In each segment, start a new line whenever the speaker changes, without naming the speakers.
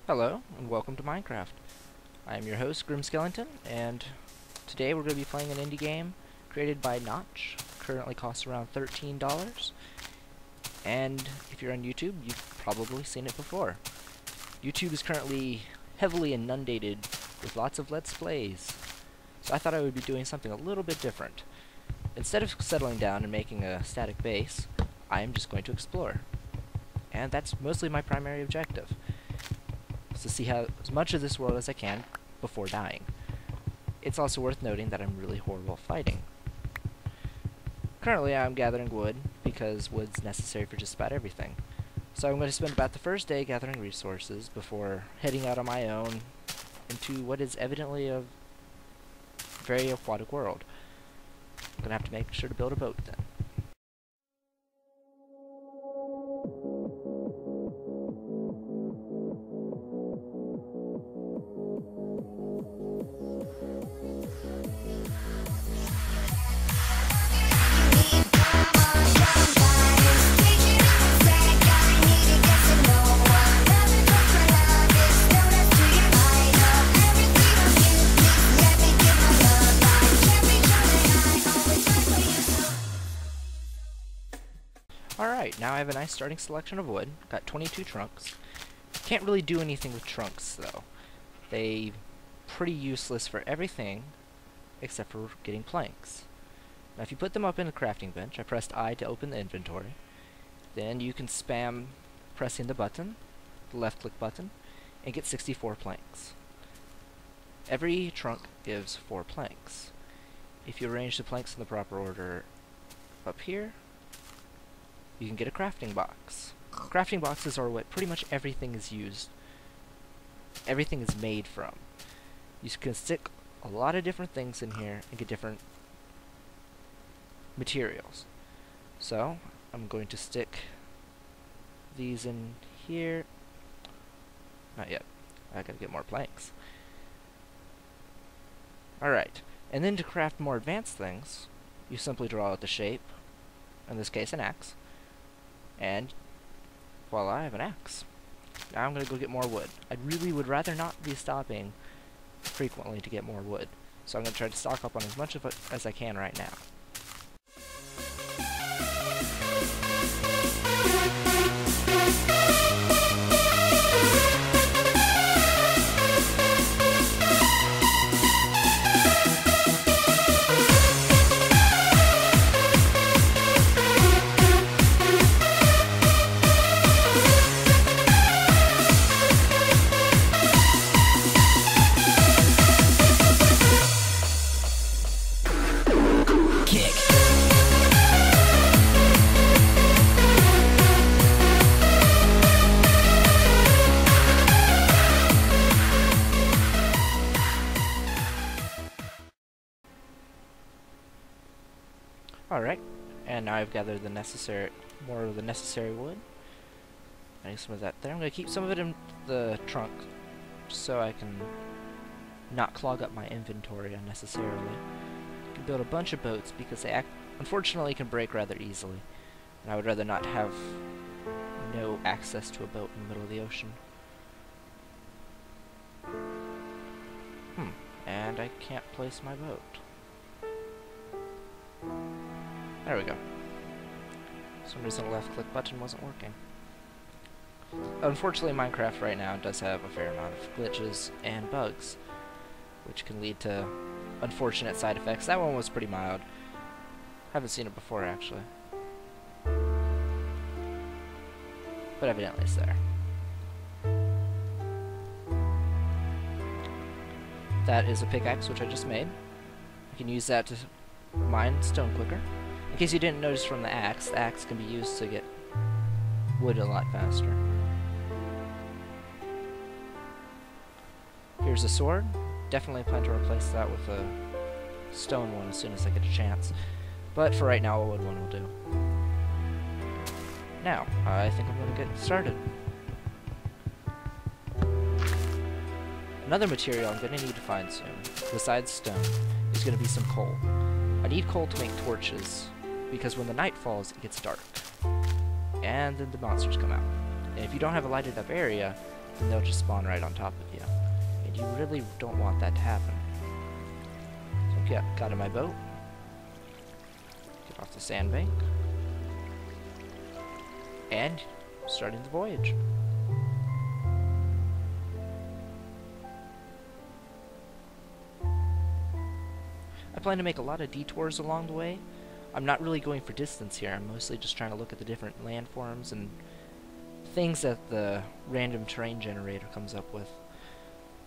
Hello, and welcome to Minecraft. I am your host, GrimSkellington, and today we're going to be playing an indie game created by Notch. Currently costs around $13, and if you're on YouTube, you've probably seen it before. YouTube is currently heavily inundated with lots of Let's Plays, so I thought I would be doing something a little bit different. Instead of settling down and making a static base, I am just going to explore. And that's mostly my primary objective. To see as much of this world as I can before dying. It's also worth noting that I'm really horrible at fighting. Currently I'm gathering wood because wood's necessary for just about everything. So I'm going to spend about the first day gathering resources before heading out on my own into what is evidently a very aquatic world. I'm going to have to make sure to build a boat then. Alright, now I have a nice starting selection of wood. Got 22 trunks. Can't really do anything with trunks, though. They're pretty useless for everything, except for getting planks. Now if you put them up in the crafting bench, I pressed I to open the inventory, then you can spam pressing the button, the left click button, and get 64 planks. Every trunk gives 4 planks. If you arrange the planks in the proper order up here, you can get a crafting box. Crafting boxes are what pretty much everything is used. Everything is made from. You can stick a lot of different things in here and get different materials. So, I'm going to stick these in here. Not yet. I gotta get more planks. Alright, and then to craft more advanced things, you simply draw out the shape, in this case an axe, and voila, I have an axe. Now I'm gonna go get more wood. I really would rather not be stopping frequently to get more wood, so I'm gonna try to stock up on as much of it as I can right now. Alright, and now I've gathered more of the necessary wood. I need some of that there. I'm going to keep some of it in the trunk so I can not clog up my inventory unnecessarily. I can build a bunch of boats because they unfortunately can break rather easily, and I would rather not have no access to a boat in the middle of the ocean. And I can't place my boat. There we go. For some reason the left click button wasn't working. Unfortunately, Minecraft right now does have a fair amount of glitches and bugs, which can lead to unfortunate side effects. That one was pretty mild. Haven't seen it before, actually. But evidently it's there. That is a pickaxe, which I just made. I can use that to mine stone quicker. In case you didn't notice from the axe can be used to get wood a lot faster. Here's a sword. Definitely plan to replace that with a stone one as soon as I get a chance. But for right now, a wood one will do. Now, I think I'm going to get started. Another material I'm going to need to find soon, besides stone, is going to be some coal. I need coal to make torches, because when the night falls, it gets dark. And then the monsters come out. And if you don't have a lighted up area, and they'll just spawn right on top of you. And you really don't want that to happen. So got in my boat. Get off the sandbank. And starting the voyage. I plan to make a lot of detours along the way. I'm not really going for distance here. I'm mostly just trying to look at the different landforms and things that the random terrain generator comes up with.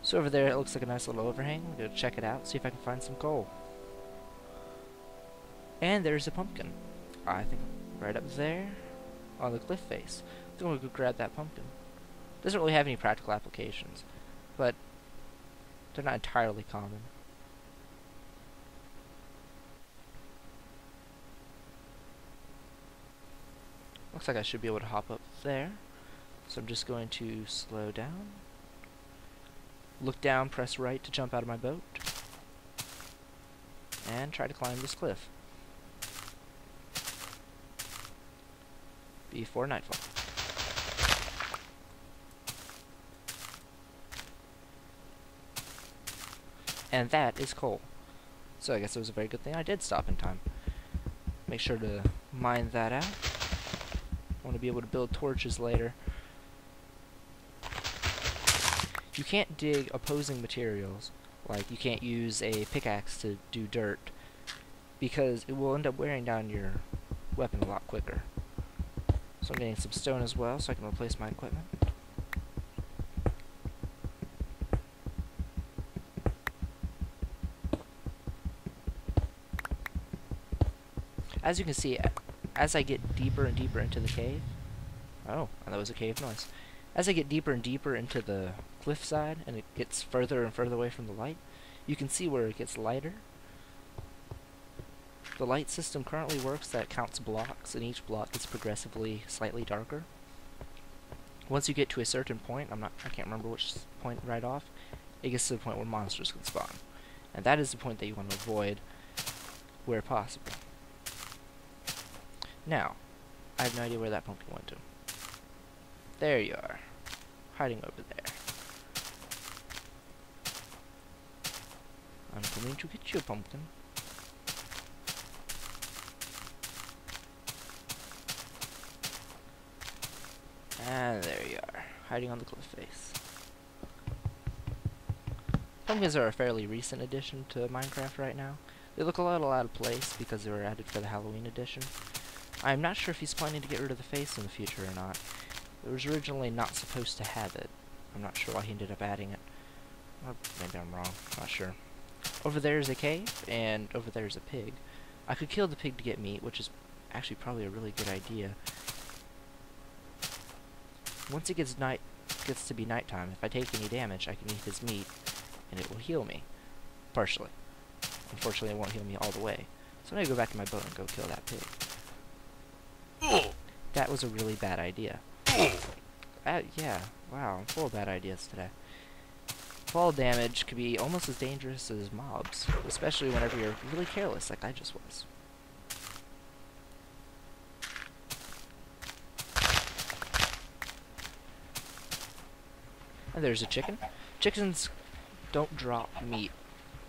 So over there it looks like a nice little overhang. I'm going to check it out, see if I can find some coal. And there's a pumpkin. I think right up there on the cliff face. I think I'm going to go grab that pumpkin. Doesn't really have any practical applications, but they're not entirely common. Looks like I should be able to hop up there. So I'm just going to slow down. Look down, press right to jump out of my boat. And try to climb this cliff. Before nightfall. And that is coal. So I guess it was a very good thing I did stop in time. Make sure to mine that out. I want to be able to build torches later. You can't dig opposing materials. Like, you can't use a pickaxe to do dirt, because it will end up wearing down your weapon a lot quicker. So I'm getting some stone as well, so I can replace my equipment. As you can see, as I get deeper and deeper into the cave... Oh, that was a cave noise. As I get deeper and deeper into the cliffside, and it gets further and further away from the light, you can see where it gets lighter. The light system currently works that counts blocks, and each block gets progressively slightly darker. Once you get to a certain point, I can't remember which point right off, it gets to the point where monsters can spawn. And that is the point that you want to avoid where possible. Now, I have no idea where that pumpkin went to. There you are, hiding over there. I'm coming to get you, pumpkin. And there you are, hiding on the cliff face. Pumpkins are a fairly recent addition to Minecraft right now. They look a little out of place because they were added for the Halloween edition. I'm not sure if he's planning to get rid of the face in the future or not. It was originally not supposed to have it. I'm not sure why he ended up adding it. Or maybe I'm wrong, not sure. Over there is a cave, and over there is a pig. I could kill the pig to get meat, which is actually probably a really good idea. Once it gets to be nighttime, if I take any damage, I can eat his meat, and it will heal me. Partially. Unfortunately, it won't heal me all the way. So I'm going to go back to my boat and go kill that pig. That was a really bad idea. Yeah, wow, I'm full of bad ideas today. Fall damage could be almost as dangerous as mobs, especially whenever you're really careless like I just was. And there's a chicken. Chickens don't drop meat.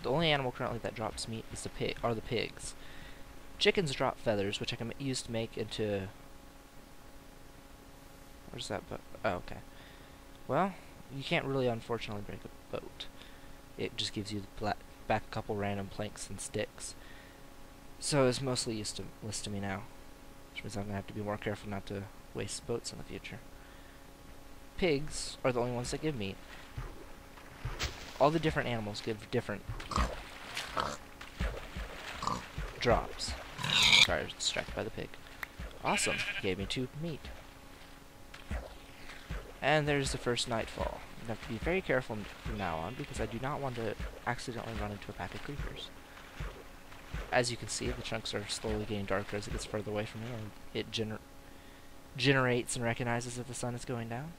The only animal currently that drops meat is the pigs. Chickens drop feathers, which I can use to make into... Where's that boat? Oh, okay. Well, you can't really, unfortunately, break a boat. It just gives you back a couple random planks and sticks. So it's mostly useless to me now. Which means I'm going to have to be more careful not to waste boats in the future. Pigs are the only ones that give meat. All the different animals give different drops. Sorry, I was distracted by the pig. Awesome, gave me 2 meat. And there's the first nightfall. I have to be very careful from now on because I do not want to accidentally run into a pack of creepers. As you can see, the chunks are slowly getting darker as it gets further away from me, and it generates and recognizes that the sun is going down.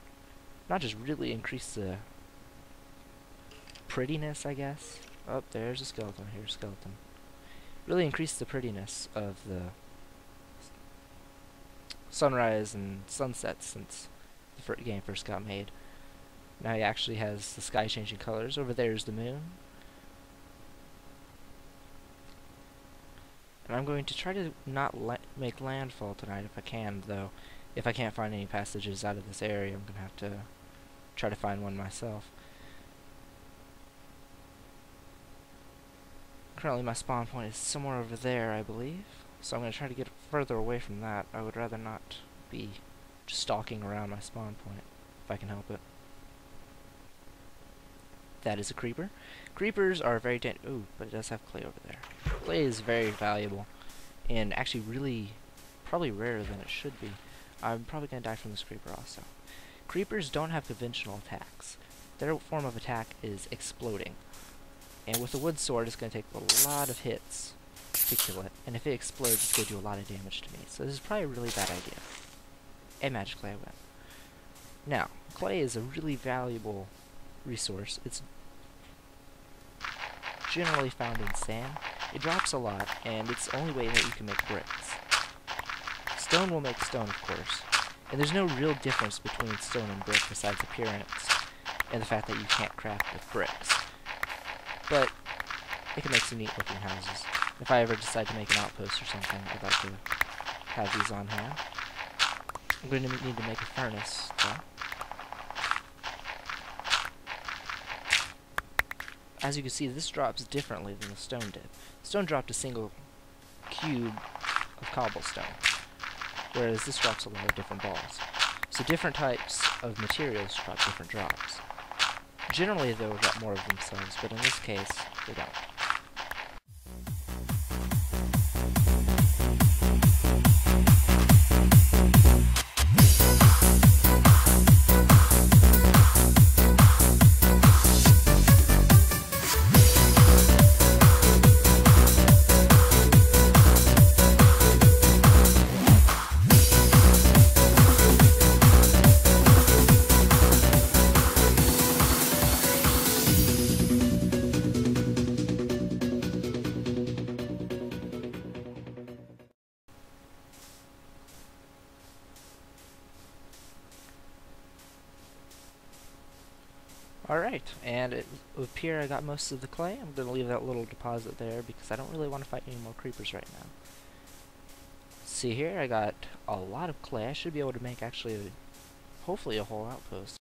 Not just really increase the prettiness, I guess. Oh, there's a skeleton. Here's a skeleton. Really increase the prettiness of the sunrise and sunsets since the game first got made. Now he actually has the sky changing colors. Over there is the moon. And I'm going to try to not make landfall tonight if I can, though. If I can't find any passages out of this area, I'm going to have to try to find one myself. Currently my spawn point is somewhere over there, I believe. So I'm going to try to get further away from that. I would rather not be just stalking around my spawn point, if I can help it. That is a creeper. Creepers are very ooh, but it does have clay over there. Clay is very valuable, and actually really, probably rarer than it should be. I'm probably going to die from this creeper also. Creepers don't have conventional attacks. Their form of attack is exploding. And with a wood sword, it's going to take a lot of hits to kill it. And if it explodes, it's going to do a lot of damage to me. So this is probably a really bad idea. And magically I win. Now, clay is a really valuable resource. It's generally found in sand. It drops a lot, and it's the only way that you can make bricks. Stone will make stone, of course. And there's no real difference between stone and brick besides appearance and the fact that you can't craft with bricks. But it can make some neat looking houses. If I ever decide to make an outpost or something, I'd like to have these on hand. I'm going to need to make a furnace, though. As you can see, this drops differently than the stone did. Stone dropped a single cube of cobblestone, whereas this drops a lot of different balls. So different types of materials drop different drops. Generally, they'll drop more of themselves, but in this case, they don't. Alright, and it would appear I got most of the clay. I'm going to leave that little deposit there because I don't really want to fight any more creepers right now. See here, I got a lot of clay. I should be able to make actually, hopefully a whole outpost.